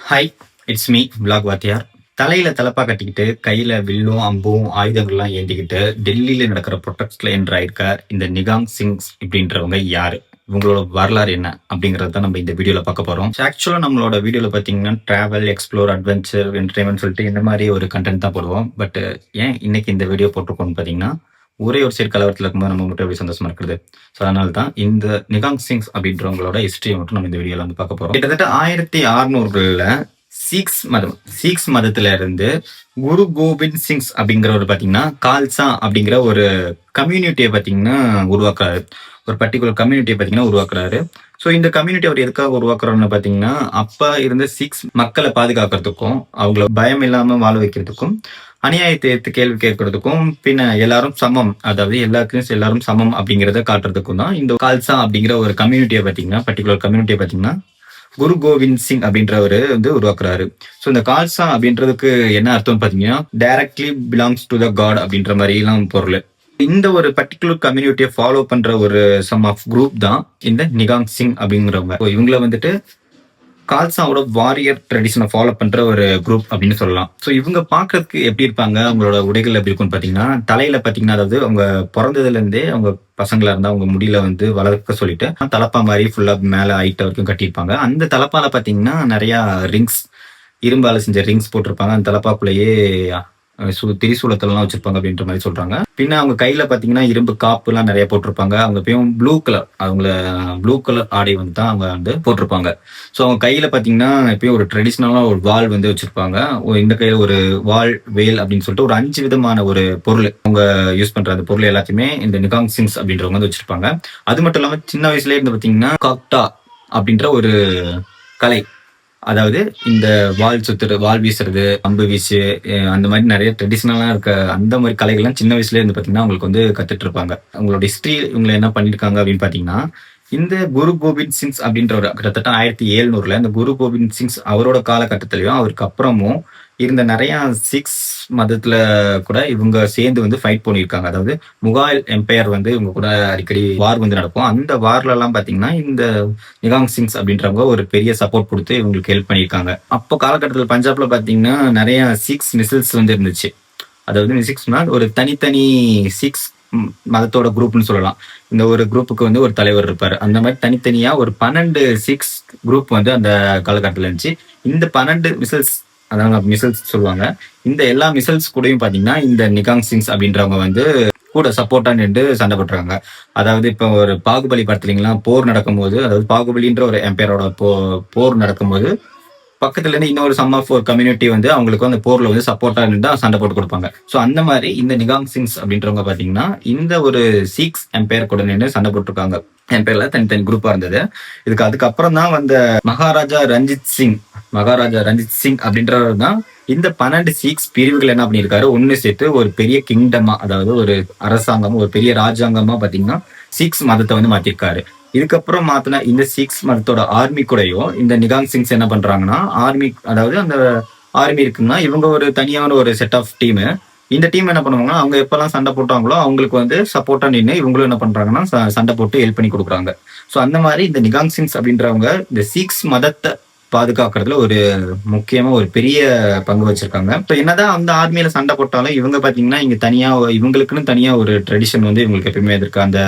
Hi, it's me vlog வாத்தியார். தலையில தலப்பா கட்டிக்கிட்டு கையில வில்லும் அம்பும் ஆயுதங்கள்லாம் ஏந்திக்கிட்டு டெல்லியில நடக்கிற ப்ரொட்டஸ்ட்ல என்றாயிருக்கார் இந்த நிகாங் சிங்ஸ் இப்படின்றவங்க யாரு, இவங்களோட வரலாறு என்ன அப்படிங்கறத தான் நம்ம இந்த வீடியோல பார்க்க போறோம். ஆக்சுவலா நம்மளோட வீடியோல பாத்தீங்கன்னா டிராவல், எக்ஸ்ப்ளோர், அட்வென்ச்சர், என்டர்டைன்மெண்ட் சொல்லிட்டு இந்த மாதிரி ஒரு கண்டென்ட் தான் போடுவோம். பட் ஏன் இன்னைக்கு இந்த வீடியோ போட்டிருக்கோம்னு பாத்தீங்கன்னா, ஒரே ஒரு சைடு கலவரத்தில் இருக்கும்போது நம்ம மட்டும் எப்படி சந்தோஷமா இருக்கிறது. ஸோ அதனால தான் இந்த நிகாங் சிங்ஸ் அப்படின்றவங்களோட ஹிஸ்டரியை மட்டும் நம்ம இந்த வீடியோல வந்து பார்க்க போறோம். கிட்டத்தட்ட 1600களில் சீக்ஸ் மதத்துல இருந்து குரு கோபிந்த் சிங்ஸ் அப்படிங்கிறவர் பாத்தீங்கன்னா கால்சா அப்படிங்கிற ஒரு கம்யூனிட்டியை பாத்தீங்கன்னா உருவாக்குறாரு. ஒரு பர்டிகுலர் கம்யூனிட்டியை பாத்தீங்கன்னா உருவாக்குறாரு. ஸோ இந்த கம்யூனிட்டி அவர் எதுக்காக உருவாக்குறாருன்னு பாத்தீங்கன்னா, அப்ப இருந்த சிக்ஸ் மக்களை பாதுகாக்கிறதுக்கும் அவங்கள பயம் இல்லாம வாழ வைக்கிறதுக்கும் அநியாயத்தை எடுத்து கேள்வி கேட்கறதுக்கும் பின்ன எல்லாரும் சமம், அதாவது எல்லாருக்கும் எல்லாரும் சமம் அப்படிங்கிறத காட்டுறதுக்கும் தான் இந்த கால்சா அப்படிங்கிற ஒரு கம்யூனிட்டியை பாத்தீங்கன்னா பர்டிகுலர் கம்யூனிட்டியை பாத்தீங்கன்னா குரு கோவிந்த் சிங் அப்படின்றவரு வந்து உருவாக்குறாரு. ஸோ இந்த கால்சா அப்படின்றதுக்கு என்ன அர்த்தம்னு பாத்தீங்கன்னா directly belongs to the god அப்படின்ற மாதிரி எல்லாம் பொருள். இந்த ஒரு பர்டிகுலர் கம்யூனிட்டியை ஃபாலோ பண்ற ஒரு சம் ஆஃப் குரூப் தான் இந்த நிகாங் சிங் அப்படிங்கிறவங்க. இவங்கள வந்துட்டு கால்சாவோட வாரியர் ட்ரெடிஷனை ஃபாலோ பண்ற ஒரு குரூப் அப்படின்னு சொல்லலாம். ஸோ இவங்க பாக்குறதுக்கு எப்படி இருப்பாங்க, அவங்களோட உடைகள் எப்படி இருக்கும்னு பாத்தீங்கன்னா, தலையில பாத்தீங்கன்னா, அதாவது அவங்க பிறந்ததுல இருந்தே அவங்க பசங்களா இருந்தா அவங்க முடியல வந்து வளர்க்க சொல்லிட்டு தலப்பா மாதிரி ஃபுல்லா மேல ஹைட் வரைக்கும் கட்டியிருப்பாங்க. அந்த தலப்பால பாத்தீங்கன்னா நிறைய ரிங்ஸ், இரும்பால செஞ்ச ரிங்ஸ் போட்டிருப்பாங்க. அந்த தலப்பாக்குள்ளேயே திரிசூலத்தெல்லாம் வச்சிருப்பாங்க அப்படின்ற மாதிரி சொல்றாங்க. பின்ன அவங்க கையில பாத்தீங்கன்னா இரும்பு காப்பு எல்லாம் நிறைய போட்டிருப்பாங்க. அவங்க எப்பயும் ப்ளூ கலர் ஆடை வந்து தான் அவங்க வந்து போட்டிருப்பாங்க. ஸோ அவங்க கையில பாத்தீங்கன்னா எப்பயும் ஒரு ட்ரெடிஷ்னலா ஒரு வால் வந்து வச்சிருப்பாங்க. இந்த கையில ஒரு வால், வேல் அப்படின்னு சொல்லிட்டு ஒரு 5 விதமான ஒரு பொருள் அவங்க யூஸ் பண்ற அந்த பொருள் எல்லாத்தையுமே இந்த நிகாங் சிங்ஸ் அப்படின்றவங்க வந்து வச்சிருப்பாங்க. அது மட்டும் இல்லாம சின்ன வயசுல இருந்து பாத்தீங்கன்னா காக்டா அப்படின்ற ஒரு கலை, அதாவது இந்த வால் வீசுறது, அம்பு வீசு, அந்த மாதிரி நிறைய ட்ரெடிஷனலா இருக்க அந்த மாதிரி கலைகள்லாம் சின்ன வயசுல இருந்து பாத்தீங்கன்னா அவங்களுக்கு வந்து கத்துட்டு இருப்பாங்க. அவங்களோட ஹிஸ்டரி இவங்க என்ன பண்ணிருக்காங்க அப்படின்னு பாத்தீங்கன்னா, இந்த குரு கோபிந்த் சிங்ஸ் அப்படின்ற ஒரு கிட்டத்தட்ட 1700ல இந்த குரு கோபிந்த் சிங்ஸ் அவரோட காலகட்டத்திலையும் அவருக்கு அப்புறமும் இருந்த நிறைய சிக்ஸ் மதத்துல கூட இவங்க சேர்ந்து வந்து ஃபைட் பண்ணியிருக்காங்க. அதாவது முகால் எம்பையர் வந்து இவங்க கூட அடிக்கடி வார் வந்து நடக்கும். அந்த வார்ல எல்லாம் பாத்தீங்கன்னா இந்த நிகாங் சிங்ஸ் அப்படின்றவங்க ஒரு பெரிய சப்போர்ட் கொடுத்து இவங்களுக்கு ஹெல்ப் பண்ணியிருக்காங்க. அப்போ காலகட்டத்தில் பஞ்சாப்ல பாத்தீங்கன்னா நிறைய சிக்ஸ் மிசில்ஸ் வந்து இருந்துச்சு. அதாவது சிக்ஸ்னா ஒரு தனித்தனி சிக்ஸ் மதத்தோட குரூப்னு சொல்லலாம். இந்த ஒரு குரூப்புக்கு வந்து ஒரு தலைவர் இருப்பாரு. அந்த மாதிரி தனித்தனியா ஒரு 12 சிக்ஸ் குரூப் வந்து அந்த காலகட்டத்தில் இருந்துச்சு. இந்த 12 மிசைல்ஸ், அதாவது மிசைல்ஸ் சொல்லுவாங்க. இந்த எல்லா மிசைல்ஸ் கூடயும் பாத்தீங்கன்னா இந்த நிகாங் சிங்ஸ் அப்படின்றவங்க வந்து கூட சப்போர்ட்டா நின்று சண்டை போட்டுறாங்க. அதாவது இப்ப ஒரு பாகுபலி படத்துலீங்களாம் போர் நடக்கும்போது, அதாவது பாகுபலின்ற ஒரு எம்பையரோட போர் நடக்கும்போது பக்கத்துல இருந்து இன்னொரு சம் ஆஃப் ஒரு கம்யூனிட்டி வந்து அவங்களுக்கு அந்த போர்ல வந்து சப்போர்ட்டா நின்று சண்டை போட்டு கொடுப்பாங்க. ஸோ அந்த மாதிரி இந்த நிகாங் சிங்ஸ் அப்படின்றவங்க பாத்தீங்கன்னா இந்த ஒரு சிக்ஸ் எம்பையர் கூட நின்று சண்டை போட்டிருக்காங்க. எம்பையர்ல தனித்தனி குரூப்பா இருந்தது. அதுக்கப்புறம் தான் வந்த மகாராஜா ரஞ்சித் சிங் அப்படின்றவர் தான் இந்த 12 சிக்ஸ் பிரிவுகள் என்ன பண்ணியிருக்காரு, ஒன்னு சேர்த்து ஒரு பெரிய கிங்டமா, அதாவது ஒரு அரசாங்கம், ஒரு பெரிய ராஜாங்கமா பாத்தீங்கன்னா சிக்ஸ் மதத்தை வந்து மாத்திருக்காரு. இதுக்கப்புறம் மாத்தின இந்த சிக்ஸ் மதத்தோட ஆர்மி கூடயும் இந்த நிகாங் சிங்ஸ் என்ன பண்றாங்கன்னா, அதாவது அந்த ஆர்மி இருக்குன்னா இவங்க ஒரு தனியான ஒரு செட் ஆஃப் டீம். இந்த டீம் என்ன பண்ணுவாங்கன்னா, அவங்க எப்பெல்லாம் சண்டை போட்டாங்களோ அவங்களுக்கு வந்து சப்போர்ட்டா நின்று இவங்களும் என்ன பண்றாங்கன்னா சண்டை போட்டு ஹெல்ப் பண்ணி கொடுக்குறாங்க. ஸோ அந்த மாதிரி இந்த நிகாங் சிங்ஸ் அப்படின்றவங்க இந்த சிக்ஸ் மதத்தை பாதுகாக்கிறதுல ஒரு முக்கியமா ஒரு பெரிய பங்கு வச்சிருக்காங்க. இப்போ என்னதான் அந்த ஆர்மியில சண்டை போட்டாலும் இவங்க பாத்தீங்கன்னா இங்க தனியா இவங்களுக்குன்னு தனியா ஒரு ட்ரெடிஷன் வந்து இவங்களுக்கு எப்பயுமே இருக்கு. அந்த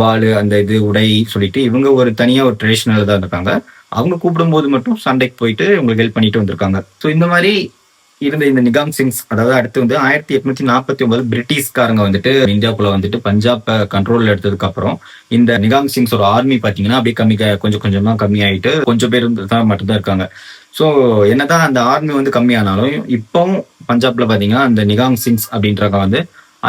வாளு, அந்த இது உடை சொல்லிட்டு இவங்க ஒரு தனியா ஒரு ட்ரெடிஷனல் தான் இருக்காங்க. அவங்க கூப்பிடும் போது மட்டும் சண்டைக்கு போயிட்டு இவங்களுக்கு ஹெல்ப் பண்ணிட்டு வந்திருக்காங்க. ஸோ இந்த மாதிரி இருந்த இந்த நிகாங் சிங்ஸ், அதாவது அடுத்து வந்து 1849 பிரிட்டிஷ்காரங்க வந்துட்டு இந்தியாவுக்குள்ள வந்துட்டு பஞ்சாப் கண்ட்ரோல்ல எடுத்ததுக்கு அப்புறம் இந்த நிகாங் சிங்ஸ் ஒரு ஆர்மி பாத்தீங்கன்னா அப்படியே கொஞ்சம் கொஞ்சமா கம்மி ஆயிட்டு கொஞ்சம் பேர் தான் மட்டும்தான் இருக்காங்க. ஸோ என்னதான் அந்த ஆர்மி வந்து கம்மியானாலும் இப்பவும் பஞ்சாப்ல பாத்தீங்கன்னா அந்த நிகாங் சிங்ஸ் அப்படின்றவங்க வந்து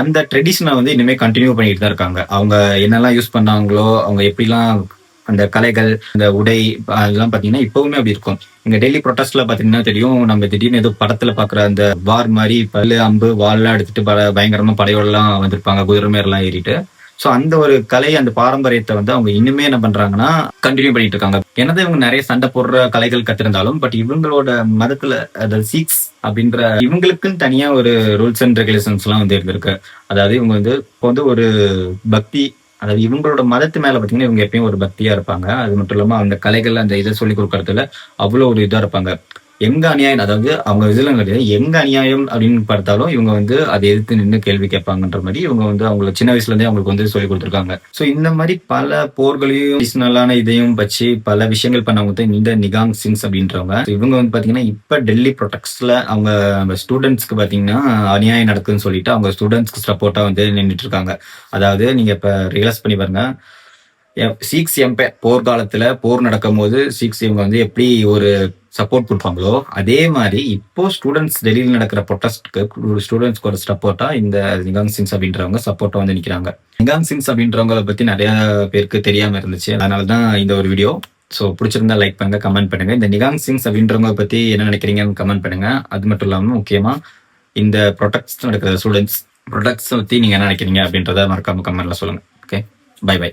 அந்த ட்ரெடிஷனை வந்து இனிமே கண்டினியூ பண்ணிட்டு தான் இருக்காங்க. அவங்க என்னெல்லாம் யூஸ் பண்ணாங்களோ, அவங்க எப்படிலாம் அந்த கலைகள், அந்த உடை அதெல்லாம் பாத்தீங்கன்னா இப்பவுமே அப்படி இருக்கும். இங்க டெல்லி ப்ரொட்டஸ்ட்ல பாத்தீங்கன்னா தெரியும், நம்ம திடீர்னு ஏதோ படத்துல பாக்குற அந்த வார் மாதிரி பல்லு, அம்பு, வால்லாம் எடுத்துட்டு பயங்கரமா படையோடலாம் வந்திருப்பாங்க, குதிரை மேலாம் ஏறிட்டு. ஸோ அந்த ஒரு கலை, அந்த பாரம்பரியத்தை வந்து அவங்க இன்னுமே என்ன பண்றாங்கன்னா கண்டினியூ பண்ணிட்டு இருக்காங்க. என்னதான் இவங்க நிறைய சண்டை போடுற கலைகள் கத்திருந்தாலும் பட் இவங்களோட மதத்துல அதாவது சிக்ஸ் அப்படின்ற இவங்களுக்குன்னு தனியா ஒரு ரூல்ஸ் அண்ட் ரெகுலேஷன்ஸ் எல்லாம் வந்து இருந்திருக்கு. அதாவது இவங்க வந்து இப்போ வந்து ஒரு பக்தி, அதாவது இவங்களோட மதத்து மேல பாத்தீங்கன்னா இவங்க எப்பயும் ஒரு பக்தியா இருப்பாங்க. அது மட்டும் இல்லாம அந்த கலைகள், அந்த இதை சொல்லி கொடுக்கறதுல அவ்வளவு ஒரு இதா இருப்பாங்க. எங்க அநியாயம், அதாவது அவங்க இதுல கிடையாது, எங்க அநியாயம் அப்படின்னு பார்த்தாலும் இவங்க வந்து அதை எதிர்த்து நின்று கேள்வி கேட்பாங்கன்ற மாதிரி இவங்க வந்து அவங்களை சின்ன வயசுல இருந்தே அவங்களுக்கு வந்து சொல்லி கொடுத்துருக்காங்க. ஸோ இந்த மாதிரி பல போர்களையும் அடிஷனலான இதையும் வச்சு பல விஷயங்கள் பண்ணவங்க தான் இந்த நிகாங் சிங்ஸ் அப்படின்றவங்க. So இவங்க வந்து பாத்தீங்கன்னா இப்ப டெல்லி ப்ரொடெக்ட்ஸ்ல அவங்க ஸ்டூடெண்ட்ஸ்க்கு பாத்தீங்கன்னா அநியாயம் நடக்குதுன்னு சொல்லிட்டு அவங்க ஸ்டூடெண்ட்ஸ்க்கு சப்போர்ட்டா வந்து நின்றுட்டு இருக்காங்க. அதாவது நீங்க இப்ப ரியலைஸ் பண்ணி பாருங்க, சீக்ஸ் எம்பையர் போர்க்காலத்துல போர் நடக்கும் போது சீக்ஸ் இவங்க வந்து எப்படி ஒரு சப்போர்ட் கொடுப்பாங்களோ அதே மாதிரி இப்போ ஸ்டூடெண்ட்ஸ் டெல்லியில் நடக்கிற ப்ரொட்டஸ்ட்க்கு ஸ்டூடெண்ட்ஸ்க்கு ஒரு சப்போர்ட்டா இந்த நிகாங் சிங்ஸ் அப்படின்றவங்க சப்போர்ட்டா வந்து நிக்கிறாங்க. நிகாங் சிங்ஸ் அப்படின்றவங்களை பத்தி நிறைய பேருக்கு தெரியாம இருந்துச்சு, அதனாலதான் இந்த ஒரு வீடியோ. ஸோ பிடிச்சிருந்தா லைக் பண்ணுங்க, கமெண்ட் பண்ணுங்க. இந்த நிகாங் சிங்ஸ் அப்படின்றவங்க பத்தி என்ன நினைக்கிறீங்கன்னு கமெண்ட் பண்ணுங்க. அது மட்டும் இல்லாம முக்கியமா இந்த ப்ரொடெக்ட்ஸ் நடக்கிற ஸ்டூடெண்ட்ஸ் ப்ரொடெக்ட்ஸ் பத்தி நீங்க என்ன நினைக்கிறீங்க அப்படின்றத மறக்காம கமெண்ட்ல சொல்லுங்க. Okay, bye by.